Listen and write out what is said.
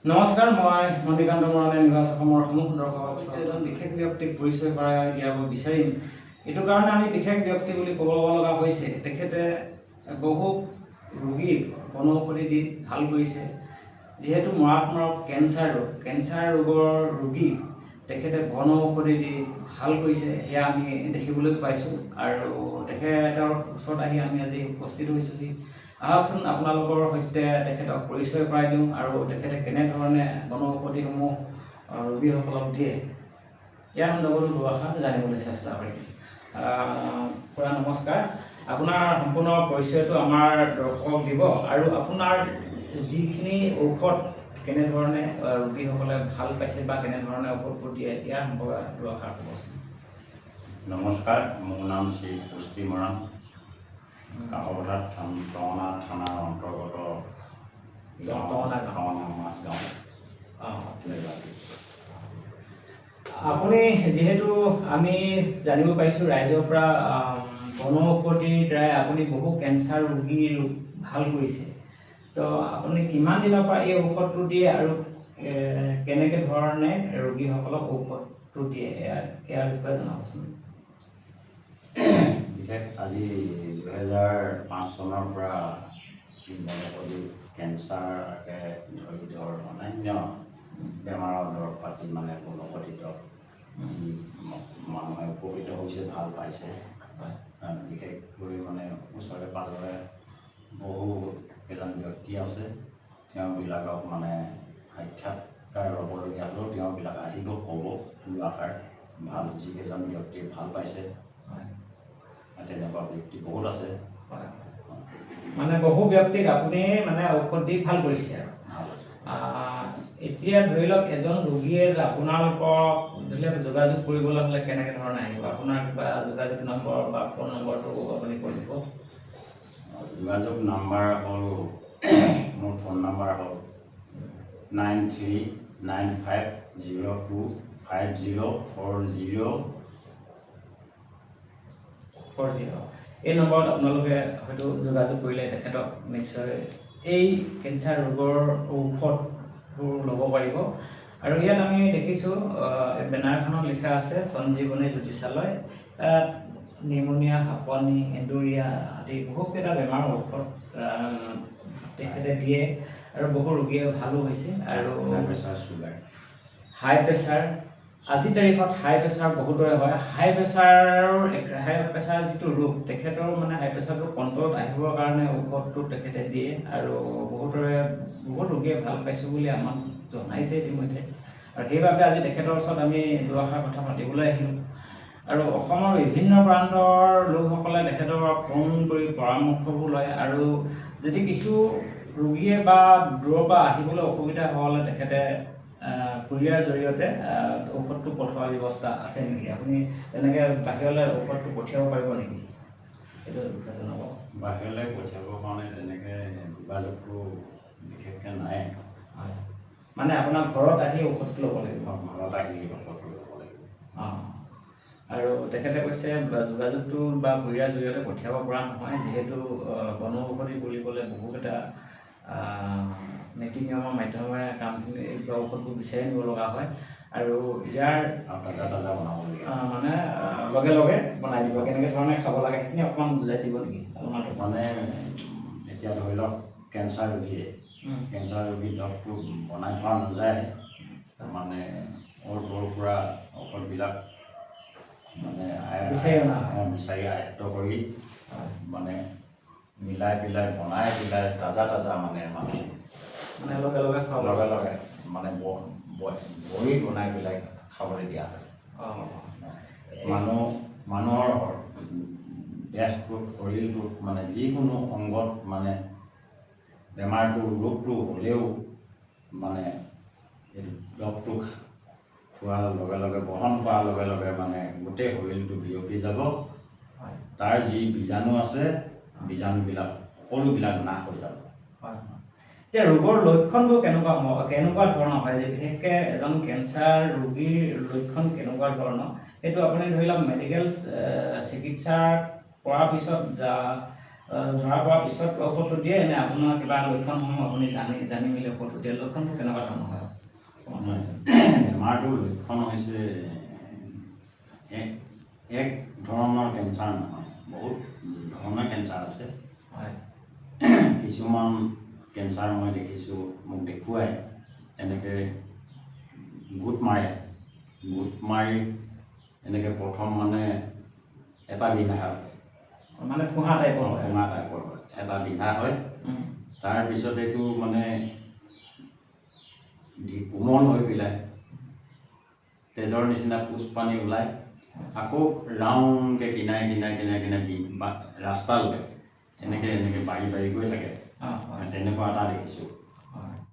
নমস্কাৰ, মই মণিকান্ত মৰাণে নিবাস অসমৰ সমূহ দৰ্শক এজন বিশেষ ব্যক্তিক পৰিচয় কৰাই দিয়াব বিচাৰিম। এইটো কাৰণে আমি বিশেষ ব্যক্তি বুলি ক'ব লগা হৈছে। তেখেতে বহু ৰোগীক বনৌষধি দি ভাল কৰিছে। যিহেতু মাৰাত্মক কেঞ্চাৰ ৰোগৰ ৰোগী তেখেতে বনৌষধি দি ভাল কৰিছে, সেয়া আমি দেখিবলৈ পাইছোঁ। আৰু তেখেতৰ ওচৰত আহি আমি আজি উপস্থিত হৈছোঁহি। আহকচোন আপোনালোকৰ সৈতে তেখেতক পৰিচয় কৰাই দিওঁ আৰু তেখেতে কেনেধৰণে বনৌষধিসমূহ ৰোগীসকলক দিয়ে ইয়াৰ সন্দৰ্ভতো দুআষাৰ জানিবলৈ চেষ্টা কৰিম। খুৰা নমস্কাৰ, আপোনাৰ সম্পূৰ্ণ পৰিচয়টো আমাৰ দৰ্শকক দিব আৰু আপোনাৰ যিখিনি ঔষধ কেনেধৰণে ৰোগীসকলে ভাল পাইছে বা কেনেধৰণে ঔষধবোৰ দিয়ে ইয়াৰ সম্পৰ্কে দুআষাৰ ক'বচোন। নমস্কাৰ, মোৰ নাম শ্ৰী পুষ্টি মৰাণ, কাকপথাৰ টঙনা থানাৰ অন্তৰ্গত মাছগাঁও। আপুনি যিহেতু আমি জানিব পাৰিছোঁ ৰাইজৰ পৰা বনৌষধিৰ দ্বাৰাই আপুনি বহু কেঞ্চাৰ ৰোগী ভাল কৰিছে, তো আপুনি কিমান দিনৰ পৰা এই ঔষধটো দিয়ে আৰু কেনেকৈ ধৰণে ৰোগীসকলক ঔষধটো দিয়ে ইয়াৰ বিষয়ে জনাবচোন। বিশেষ আজি 2005 চনৰ পৰা বনৌষধি কেঞ্চাৰকে ধৰি অন্যান্য বেমাৰৰ দৰৱ পাতি বনৌষধি দৰৱ যি মানুহে উপকৃত হৈছে, ভাল পাইছে। বিশেষকৈ ওচৰে পাঁজৰে বহু কেইজন ব্যক্তি আছে, তেওঁবিলাকক সাক্ষাৎকাৰ ল'বলগীয়া হ'লেও তেওঁবিলাক আহিব ক'ব দুআষাৰ ভাল, যিকেইজন ব্যক্তি ভাল পাইছে তেনেকুৱা ব্যক্তি বহুত আছে। বহু ব্যক্তিক আপুনি ঔষধ দি ভাল কৰিছে আৰু এতিয়া ধৰি লওক এজন ৰোগীয়ে আপোনালোকক যোগাযোগ কৰিবলৈ হ'লে কেনেকৈ ধৰণে আহিব? আপোনাৰ কিবা যোগাযোগ নম্বৰ বা ফোন নম্বৰটো আপুনি কৈ দিব। যোগাযোগ নাম্বাৰ হ'ল, মোৰ ফোন নাম্বাৰ হ'ল 9395025040। এই নম্বৰত আপোনালোকে হয়তো যোগাযোগ কৰিলে তেখেতক নিশ্চয় এই কেঞ্চাৰ ৰোগৰ ঔষধবোৰ ল'ব পাৰিব। আৰু ইয়াত আমি দেখিছোঁ বেনাৰখনত লিখা আছে সঞ্জীৱনী জ্যোতিষালয়। নিমনিয়া, হাঁপানি, এন্দুৰীয়া আদি বহুকেইটা বেমাৰৰ ঔষধ তেখেতে দিয়ে আৰু বহু ৰোগীয়ে ভালো হৈছে। আৰু হাই প্ৰেছাৰ, আজিৰ তাৰিখত হাই প্ৰেছাৰ বহুতৰে হয়। হাই প্ৰেছাৰ যিটো ৰোগ তেখেতৰ হাই প্ৰেছাৰটো কণ্ট্ৰলত আহিবৰ কাৰণে ঔষধটো তেখেতে দিয়ে আৰু বহুত ৰোগীয়ে ভাল পাইছোঁ বুলি আমাক জনাইছে ইতিমধ্যে। আৰু সেইবাবে আজি তেখেতৰ ওচৰত আমি দুআষাৰ কথা পাতিবলৈ আহিলোঁ। আৰু অসমৰ বিভিন্ন প্ৰান্তৰ লোকসকলে তেখেতৰ ফোন কৰি পৰামৰ্শবোৰ লয় আৰু যদি কিছু ৰোগীয়ে বা দূৰৰ পৰা আহিবলৈ অসুবিধা হ'লে তেখেতে কুৰিয়াৰ জৰিয়তে ঔষধটো পঠোৱাৰ ব্যৱস্থা আছে নেকি? আপুনি তেনেকৈ বাহিৰলৈ ঔষধটো পঠিয়াব পাৰিব নেকি? সেইটো বিষয়ে জনাব। বাহিৰলৈ পঠিয়াবৰ কাৰণে তেনেকৈ যোগাযোগটো বিশেষকৈ নাই। আপোনাৰ ঘৰত আহি ঔষধটো ল'ব লাগিব। ঘৰত আহি ঔষধটো ল'ব লাগিব। আৰু তেখেতে কৈছে যোগাযোগটো বা কুৰিয়াৰ জৰিয়তে পঠিয়াব পৰা নহয়, যিহেতু বনৌষধি বুলি ক'লে বহুকেইটা নীতি নিয়মৰ মাধ্যমেৰে কামখিনি বা ঔষধবোৰ বিচাৰি নিব লগা হয়। আৰু ইয়াৰ তাজা বনাবলগীয়া লগে লগে বনাই দিব। কেনেকৈ ধৰণে খাব লাগে সেইখিনি অকণমান বুজাই দিব নেকি? এতিয়া ধৰি লওক কেঞ্চাৰ ৰোগী দৰৱটো বনাই থোৱা নাযায়, সৰুৰ পৰা ঔষধবিলাক বিচাৰি আয়ত্ব কৰি মিলাই পেলাই বনাই পেলাই তাজা লগে লগে বহি বনাই পেলাই খাবলৈ দিয়া হয়। মানুহৰ দেহটোত, শৰীৰটোত যিকোনো অংগত বেমাৰটো ৰোগটো হ'লেও এইটো দৰৱটো খোৱাৰ লগে লগে, গ্ৰহণ কৰাৰ লগে লগে গোটেই শৰীৰটো বিয়পি যাব। তাৰ যি বীজাণু আছে বীজাণুবিলাক সকলোবিলাক নাশ হৈ যাব। এতিয়া ৰোগৰ লক্ষণবোৰ কেনেকুৱা ধৰণৰ হয়? বিশেষকৈ এজন কেঞ্চাৰ ৰোগীৰ লক্ষণ কেনেকুৱা ধৰণৰ সেইটো আপুনি ধৰি লওক মেডিকেল চিকিৎসা কৰাৰ পিছত ধৰা পৰাৰ পিছত ঔষধটো দিয়ে নে আপোনাৰ কিবা লক্ষণসমূহ আপুনি জানি মেলি ঔষধটো দিয়ে লক্ষণটো কেনেকুৱা ধৰণৰ হয় বেমাৰটোৰ লক্ষণ হৈছে এক ধৰণৰ কেঞ্চাৰ নহয়, বহুত ধৰণৰ কেঞ্চাৰ আছে। হয় কিছুমান কেঞ্চাৰ মই দেখিছোঁ, মোক দেখুৱাই এনেকৈ গোট মাৰি এনেকৈ প্ৰথম মানে এটা বিন্ধা হয়, মানে ফুঁহা টাইপৰ হয়। ফুঙা টাইপৰ হয়, এটা বিন্ধা হয়। তাৰপিছত এইটো মানে কোমল হৈ পেলাই তেজৰ নিচিনা পুষ পানী ওলাই আকৌ ৰাউণ্ডকৈ কিনাৰে ৰাস্তালৈকে এনেকৈ বাঢ়ি গৈ থাকে। তেনেকুৱা এটা দেখিছোঁ।